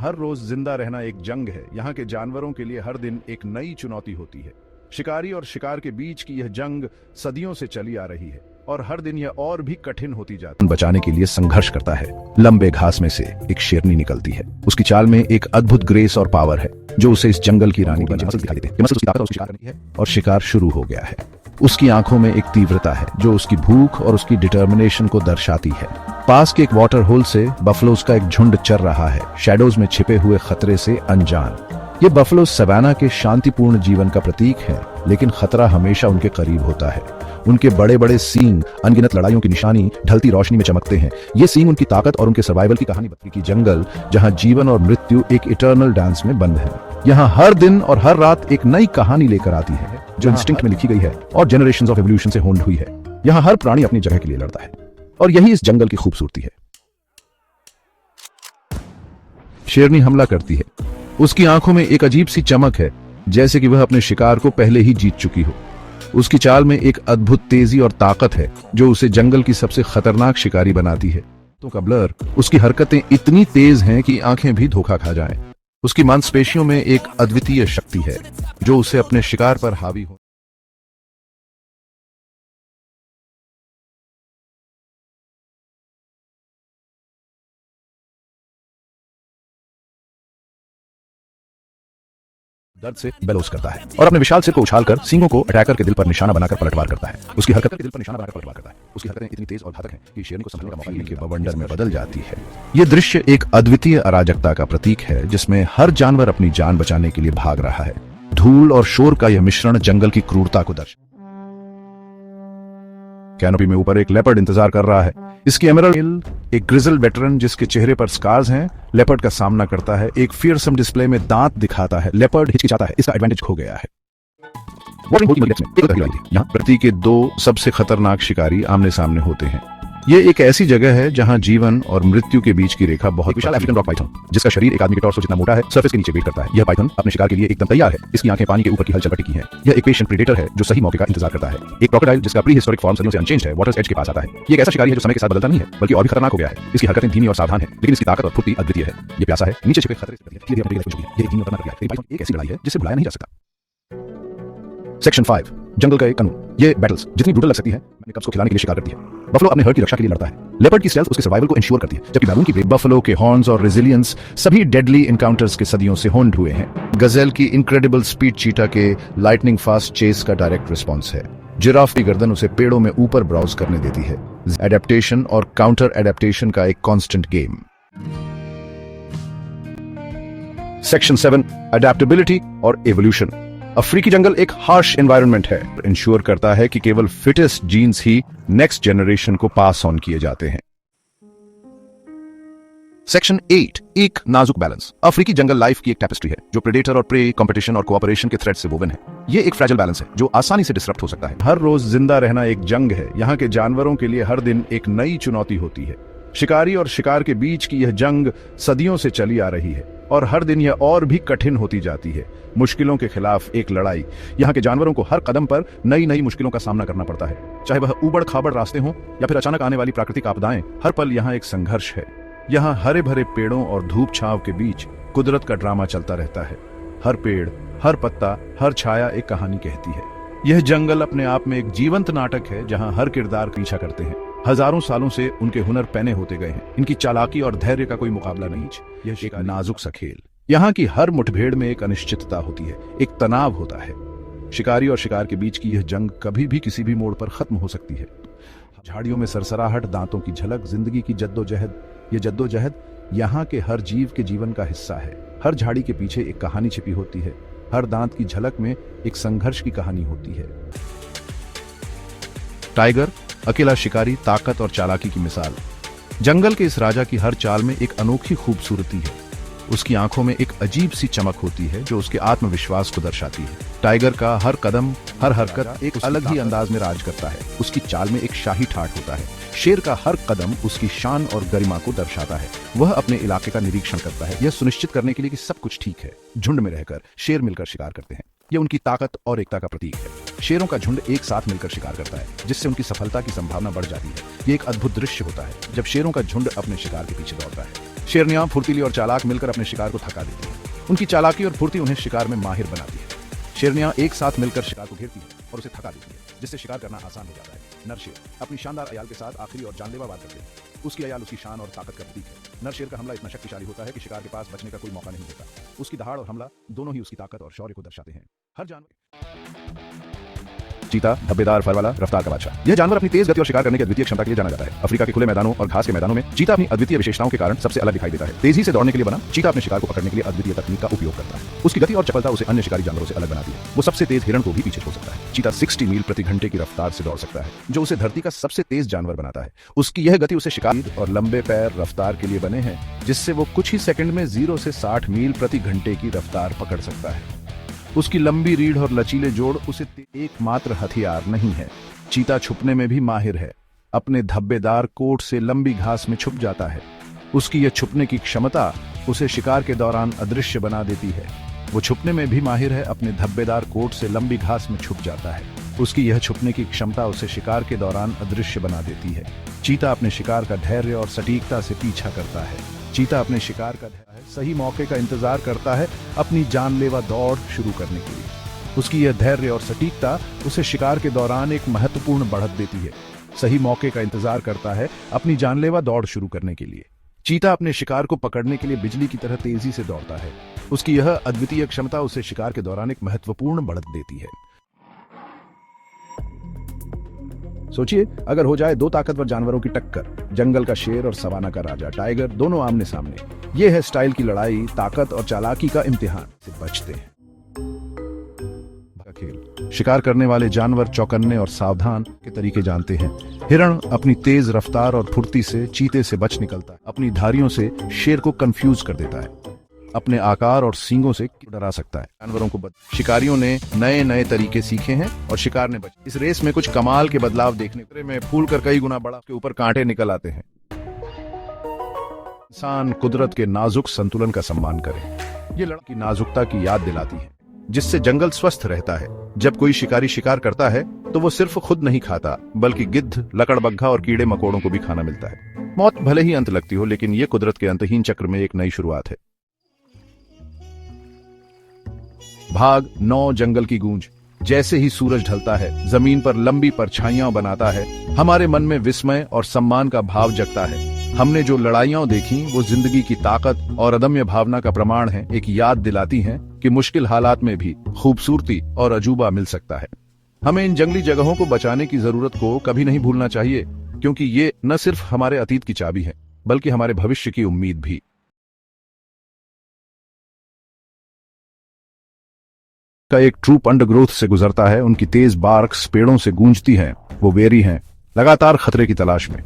हर रोज जिंदा रहना एक जंग है। यहाँ के जानवरों के लिए हर दिन एक नई चुनौती होती है। शिकारी और शिकार के बीच की यह जंग सदियों से चली आ रही है और हर दिन यह और भी कठिन होती जाती है। बचाने के लिए संघर्ष करता है। लंबे घास में से एक शेरनी निकलती है। उसकी चाल में एक अद्भुत ग्रेस और पावर है जो उसे इस जंगल की रानी दिखाई देते हैं। और शिकार शुरू हो गया है। उसकी आंखों में एक तीव्रता है जो उसकी भूख और उसकी डिटर्मिनेशन को दर्शाती है। पास के एक वाटर होल से बफलोज का एक झुंड चर रहा है, शैडोज में छिपे हुए खतरे से अनजान। ये बफलो सवाना के शांतिपूर्ण जीवन का प्रतीक है, लेकिन खतरा हमेशा उनके करीब होता है। उनके बड़े बड़े सींग अनगिनत लड़ाइयों की निशानी ढलती रोशनी में चमकते हैं। ये सींग उनकी ताकत और उनके सर्वाइवल की कहानी बताती है कि जंगल जहां जीवन और मृत्यु एक इटर्नल डांस में बंद है। यहाँ हर दिन और हर रात एक नई कहानी लेकर आती है जो इंस्टिंक्ट में लिखी गई है और जनरेशंस ऑफ एवोल्यूशन से होंड हुई है। यहाँ हर प्राणी अपनी जगह के लिए लड़ता है और यही इस जंगल की खूबसूरती है। शेरनी हमला करती है। उसकी आंखों में एक अजीब सी चमक है, जैसे कि वह अपने शिकार को पहले ही जीत चुकी हो। उसकी चाल में एक अद्भुत तेजी और ताकत है जो उसे जंगल की सबसे खतरनाक शिकारी बनाती है। तो का ब्लर, उसकी हरकतें इतनी तेज हैं कि आंखें भी धोखा खा जाएं। उसकी मांसपेशियों में एक अद्वितीय शक्ति है जो उसे अपने शिकार पर हावी हो दर्द से बेलोस करता है और अपने विशाल सिर को उछालकर सींगों को अटैकर के दिल पर निशाना बनाकर पलटवार करता है। उसकी हरकतें इतनी तेज और घातक हैं कि शेरनी को समझने का मौका के बवंडर में बदल जाती है। यह दृश्य एक अद्वितीय अराजकता का प्रतीक है जिसमें हर जानवर अपनी जान बचाने के लिए भाग रहा है। धूल और शोर का यह मिश्रण जंगल की क्रूरता को दर्शाता है। कैनोपी में ऊपर एक लेपर्ड इंतजार कर रहा है। इसकी एमरल्ड एक ग्रिजल वेटरन जिसके चेहरे पर स्कार्स हैं, लेपर्ड का सामना करता है। एक फियरसम डिस्प्ले में दांत दिखाता है। लेपर्ड हिचकिचाता है, इसका एडवांटेज खो गया है। यहाँ प्रति के दो सबसे खतरनाक शिकारी आमने सामने होते हैं। ये एक ऐसी जगह है जहां जीवन और मृत्यु के बीच की रेखा बहुत विशाल अफ्रीकन रॉक पाइथन, जिसका शरीर एक आदमी के टॉर्सो जितना मोटा है, सरफेस के नीचे वेट करता है। यह पाइथन अपने शिकार के लिए एकदम तैयार है। इसकी आंखें पानी के ऊपर की हलचल पर टिकी हैं। यह एक पेशेंट प्रेडेटर है जो सही मौके का इंतजार करता है। एक क्रोकोडाइल जिसका प्री हिस्टोरिक फॉर्म सदियों से अनचेंज्ड है, वाटर्स एज के पास आता है। ये एक ऐसा शिकारी है जो समय के साथ बदलता नहीं है, बल्कि और भी खतरनाक हो गया है। इसकी हरकतें धीमी और सावधान है, लेकिन इसकी ताकत और फुर्ती अद्वितीय है। ये प्यासा है, नीचे छिपे खतरे से एक ऐसी लड़ाई है जिसे बुलाया नहीं जा सकता। सेक्शन 5, जंगल का एक कानून। ये बैटल्स जितनी ब्रूटल लग सकती है, मैंने कब्स को खिलाने के लिए शिकार करती है। बफलो अपने हर्ड की रक्षा के लिए लड़ता है। लेपर्ड की स्टेल्थ उसके सर्वाइवल को इंश्योर करती है, जबकि बैबून की बफलो के हॉर्न्स और रेजिलियंस सभी डेडली एनकाउंटर्स के सदियों से होंड हुए हैं। गजेल की इनक्रेडिबल स्पीड चीता के लाइटनिंग फास्ट चेस का डायरेक्ट रिस्पॉन्स है। जिराफ की गर्दन उसे पेड़ों में ऊपर ब्राउज करने देती है। एडेप्टेशन और काउंटर एडेप्टेशन का एक कांस्टेंट गेम। सेक्शन 7, अडेप्टेबिलिटी और एवोल्यूशन। अफ्रीकी जंगल एक हार्श एनवायरनमेंट है, इंश्योर करता है कि केवल फिटेस्ट जीन्स ही नेक्स्ट जनरेशन को पास ऑन किए जाते हैं। सेक्शन 8, एक नाजुक बैलेंस। अफ्रीकी जंगल लाइफ की एक टैपेस्ट्री है जो प्रेडेटर और प्रे, कंपटीशन और कोऑपरेशन के थ्रेड से वोवन है। ये एक फ्रैजाइल बैलेंस है जो आसानी से डिसरप्ट हो सकता है। हर रोज जिंदा रहना एक जंग है। यहाँ के जानवरों के लिए हर दिन एक नई चुनौती होती है। शिकारी और शिकार के बीच की यह जंग सदियों से चली आ रही है और हर दिन यह और भी कठिन होती जाती है। मुश्किलों के खिलाफ एक लड़ाई। यहाँ के जानवरों को हर कदम पर नई नई मुश्किलों का सामना करना पड़ता है, चाहे वह ऊबड़ खाबड़ रास्ते हों या फिर अचानक आने वाली प्राकृतिक आपदाएं। हर पल यहाँ एक संघर्ष है। यहाँ हरे भरे पेड़ों और धूप छांव के बीच कुदरत का ड्रामा चलता रहता है। हर पेड़, हर पत्ता, हर छाया एक कहानी कहती है। यह जंगल अपने आप में एक जीवंत नाटक है जहाँ हर किरदार पीछा करते हैं। हजारों सालों से उनके हुनर पैने होते गए हैं। इनकी चालाकी और धैर्य का कोई मुकाबला नहीं। यह एक नाजुक सा खेल। यहाँ की हर मुठभेड़ में एक अनिश्चितता होती है, एक तनाव होता है। शिकारी और शिकार के बीच की यह जंग कभी भी किसी भी मोड़ पर खत्म हो सकती है। झाड़ियों में सरसराहट, दांतों की झलक, जिंदगी की जद्दोजहद। ये जद्दोजहद यहाँ के हर जीव के जीवन का हिस्सा है। हर झाड़ी के पीछे एक कहानी छिपी होती है। हर दांत की झलक में एक संघर्ष की कहानी होती है। टाइगर, अकेला शिकारी, ताकत और चालाकी की मिसाल। जंगल के इस राजा की हर चाल में एक अनोखी खूबसूरती है। उसकी आंखों में एक अजीब सी चमक होती है जो उसके आत्मविश्वास को दर्शाती है। टाइगर का हर कदम, हर हरकत एक अलग ही अंदाज में राज करता है। उसकी चाल में एक शाही ठाठ होता है। शेर का हर कदम उसकी शान और गरिमा को दर्शाता है। वह अपने इलाके का निरीक्षण करता है, यह सुनिश्चित करने के लिए कि सब कुछ ठीक है। झुंड में रहकर शेर मिलकर शिकार करते हैं। यह उनकी ताकत और एकता का प्रतीक है। शेरों का झुंड एक साथ मिलकर शिकार करता है, जिससे उनकी सफलता की संभावना बढ़ जाती है। यह एक अद्भुत दृश्य होता है जब शेरों का झुंड अपने शिकार के पीछे दौड़ता है। शेरनियां फुर्तीली और चालाक मिलकर अपने शिकार को थका देती हैं। उनकी चालाकी और फुर्ती उन्हें शिकार में माहिर बनाती है। शेरनियां एक साथ मिलकर शिकार को घेरती हैं और उसे थका देती हैं, जिससे शिकार करना आसान हो जाता है। नर शेर अपनी शानदार अयाल के साथ आखिरी और जानलेवा वार करते हैं। उसकी अयाल उसकी शान और ताकत का प्रतीक है। नर शेर का हमला इतना शक्तिशाली होता है कि शिकार के पास बचने का कोई मौका नहीं होता। उसकी दहाड़ और हमला दोनों ही उसकी ताकत और शौर्य को दर्शाते हैं। हर जानवर चीता धब्बेदार फर वाला रफ्तार का बादशाह। यह जानवर अपनी तेज गति और शिकार करने की अद्वितीय क्षमता के लिए जाना जाता है। अफ्रीका के खुले मैदानों और घास के मैदानों में चीता अपनी अद्वितीय विशेषताओं के कारण सबसे अलग दिखाई देता है। तेजी से दौड़ने के लिए बना चीता अपने शिकार को पकड़ने के लिए अद्वितीय तकनीक का उपयोग करता है। उसकी गति और चपलता उसे अन्य शिकारी जानवरों से अलग बनाती है। वो सबसे तेज हिरण को भी पीछे छोड़ सकता है। चीता 60 मील प्रति घंटे की रफ्तार से दौड़ सकता है, जो उसे धरती का सबसे तेज जानवर बनाता है। उसकी यह गति उसे शिकार और लंबे पैर रफ्तार के लिए बने हैं, जिससे वो कुछ ही सेकंड में 0 से 60 मील प्रति घंटे की रफ्तार पकड़ सकता है। उसकी लंबी रीढ़ और लचीले जोड़ उसे एकमात्र हथियार नहीं है। चीता छुपने में भी माहिर है। अपने धब्बेदार कोट से लंबी घास में छुप जाता है। उसकी यह छुपने की क्षमता उसे शिकार के दौरान अदृश्य बना देती है। वो छुपने में भी माहिर है। अपने धब्बेदार कोट से लंबी घास में छुप जाता है। उसकी यह छुपने की क्षमता उसे शिकार के दौरान अदृश्य बना देती है। चीता अपने शिकार का धैर्य और सटीकता से पीछा करता है। चीता अपने शिकार का सही मौके का इंतजार करता है अपनी जानलेवा दौड़ शुरू करने के लिए। उसकी यह धैर्य और सटीकता उसे शिकार के दौरान एक महत्वपूर्ण बढ़त देती है। सही मौके का इंतजार करता है अपनी जानलेवा दौड़ शुरू करने के लिए। चीता अपने शिकार को पकड़ने के लिए बिजली की तरह तेजी से दौड़ता है। उसकी यह अद्वितीय क्षमता उसे शिकार के दौरान एक महत्वपूर्ण बढ़त देती है। सोचिए, अगर हो जाए दो ताकतवर जानवरों की टक्कर, जंगल का शेर और सवाना का राजा टाइगर, दोनों आमने सामने। यह है स्टाइल की लड़ाई, ताकत और चालाकी का इम्तिहान से बचते हैं। खेल शिकार करने वाले जानवर चौकन्ने और सावधान के तरीके जानते हैं। हिरण अपनी तेज रफ्तार और फुर्ती से चीते से बच निकलता है। अपनी धारियों से शेर को कंफ्यूज कर देता है। अपने आकार और सींगों से डरा सकता है। जानवरों को शिकारियों ने नए नए तरीके सीखे हैं और शिकार ने बचे। इस रेस में कुछ कमाल के बदलाव देखने में फूल कर कई गुना बड़ा, के ऊपर कांटे निकल आते हैं। इंसान कुदरत के नाजुक संतुलन का सम्मान करे। ये लड़की नाजुकता की याद दिलाती है, जिससे जंगल स्वस्थ रहता है। जब कोई शिकारी शिकार करता है तो वो सिर्फ खुद नहीं खाता, बल्कि गिद्ध, लकड़बग्घा और कीड़े मकोड़ों को भी खाना मिलता है। मौत भले ही अंत लगती हो, लेकिन ये कुदरत के अंतहीन चक्र में एक नई शुरुआत है। भाग 9 जंगल की गूंज। जैसे ही सूरज ढलता है, जमीन पर लंबी परछाइयां बनाता है। हमारे मन में विस्मय और सम्मान का भाव जगता है। हमने जो लड़ाइयां देखी वो जिंदगी की ताकत और अदम्य भावना का प्रमाण है। एक याद दिलाती हैं कि मुश्किल हालात में भी खूबसूरती और अजूबा मिल सकता है। हमें इन जंगली जगहों को बचाने की जरूरत को कभी नहीं भूलना चाहिए, क्योंकि ये न सिर्फ हमारे अतीत की चाबी है, बल्कि हमारे भविष्य की उम्मीद भी। का एक ट्रूप अंडरग्रोथ से गुजरता है। उनकी तेज बार्क्स पेड़ों से गूंजती हैं। वो वेरी हैं, लगातार खतरे की तलाश में।